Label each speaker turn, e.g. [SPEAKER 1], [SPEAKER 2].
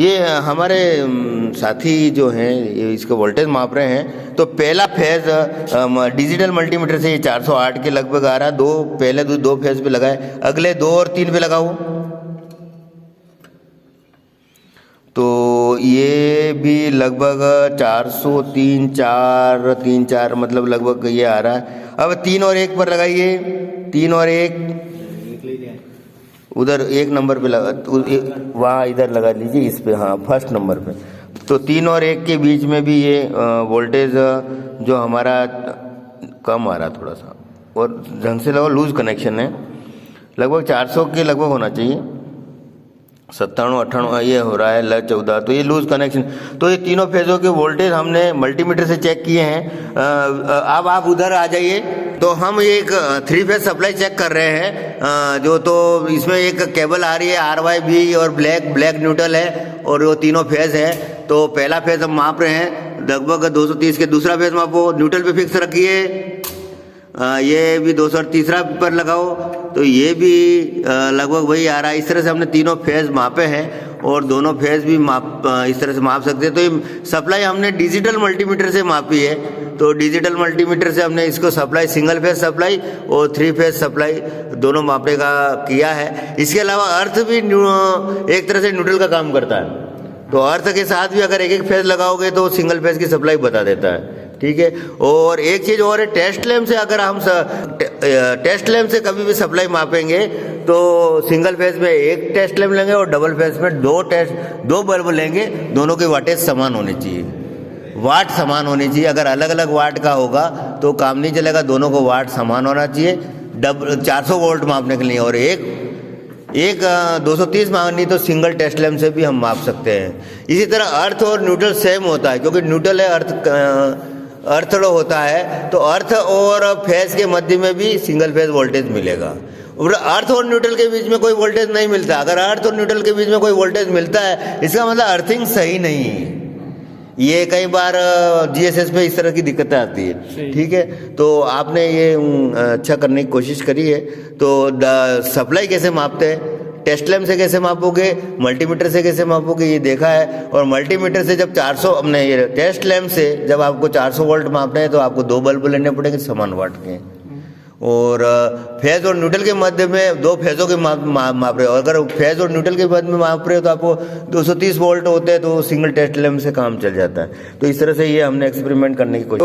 [SPEAKER 1] ये हमारे साथी जो हैं ये इसका वोल्टेज माप रहे हैं। तो पहला फेज डिजिटल मल्टीमीटर से ये 408 के लगभग आ रहा है। पहले दो फेज पे लगाए, अगले 2 और 3 पे लगाओ तो ये भी लगभग 403 4 मतलब लगभग ये आ रहा है। अब 3 और 1 पर लगाइए, 3 और 1 उधर 1 नंबर पे लगा, वहाँ इधर लगा लीजिए इस पे, हाँ फर्स्ट नंबर पे। तो 3 और 1 के बीच में भी ये वोल्टेज जो हमारा कम आ रहा थोड़ा सा, और ढंग से लगा, लूज कनेक्शन है, लगभग 400 के लगभग होना चाहिए। 97 98 ये हो रहा है 14, तो ये लूज कनेक्शन। तो ये तीनों फेजों के वोल्टेज हमने मल्टीमीटर से चेक किए हैं। अब आप उधर आ जाइए, तो हम एक 3 फेज सप्लाई चेक कर रहे हैं। जो तो इसमें एक केबल आ रही है RYB और ब्लैक न्यूट्रल है, और वो तीनों फेज है। तो पहला फेज हम माप रहे हैं लगभग 230 के, दूसरा फेज मापो, न्यूट्रल पे फिक्स रखिए, ये भी 230 पर लगाओ, तो ये भी लगभग वही आ रहा है। इस तरह से हमने तीनों फेज मापे हैं, और दोनों फेज भी इस तरह से माप सकते हैं। तो ये सप्लाई हमने डिजिटल मल्टीमीटर से मापी है। तो डिजिटल मल्टीमीटर से हमने इसको सप्लाई, सिंगल फेज सप्लाई और 3 फेज सप्लाई दोनों मापने का किया है। इसके अलावा अर्थ भी एक तरह से न्यूट्रल का काम करता है। तो अर्थ के साथ भी अगर एक फेज लगाओगे तो सिंगल फेज की सप्लाई बता देता है, ठीक है। और एक चीज़ और है, टेस्ट लैंप से अगर हम टेस्ट लैंप से कभी भी सप्लाई मापेंगे तो सिंगल फेज में एक टेस्ट लैंप लेंगे और डबल फेज में दो बल्ब लेंगे। दोनों की वाटेज समान होनी चाहिए, वाट समान होनी चाहिए। अगर अलग अलग वाट का होगा तो काम नहीं चलेगा, दोनों को वाट समान होना चाहिए। 400 वोल्ट मापने के लिए, और एक 230 मापनी तो सिंगल टेस्ट लैंप से भी हम माप सकते हैं। इसी तरह अर्थ और न्यूट्रल सेम होता है, क्योंकि न्यूट्रल है अर्थ होता है, तो अर्थ और फेज के मध्य में भी सिंगल फेज वोल्टेज मिलेगा। अर्थ और न्यूट्रल के बीच में कोई वोल्टेज नहीं मिलता। अगर अर्थ और न्यूट्रल के बीच में कोई वोल्टेज मिलता है, इसका मतलब अर्थिंग सही नहीं है। ये कई बार GSS पे इस तरह की दिक्कतें आती है, ठीक है। तो आपने ये अच्छा करने की कोशिश करी है। तो सप्लाई कैसे मापते हैं, टेस्ट लैंप से कैसे मापोगे, मल्टीमीटर से कैसे मापोगे, ये देखा है। और मल्टीमीटर से जब 400 अपने ये टेस्ट लैंप से जब आपको 400 वोल्ट मापना है तो आपको 2 बल्ब लेने पड़ेंगे समान वाट के। और फेज और न्यूट्रल के मध्य में 2 फेजों के माप रहे हो। अगर फेज और न्यूट्रल के मध्य में माप रहे हो तो आपको 230 वोल्ट होते हैं, तो सिंगल टेस्ट लैंप से काम चल जाता है। तो इस तरह से ये हमने एक्सपेरिमेंट करने की कोशिश।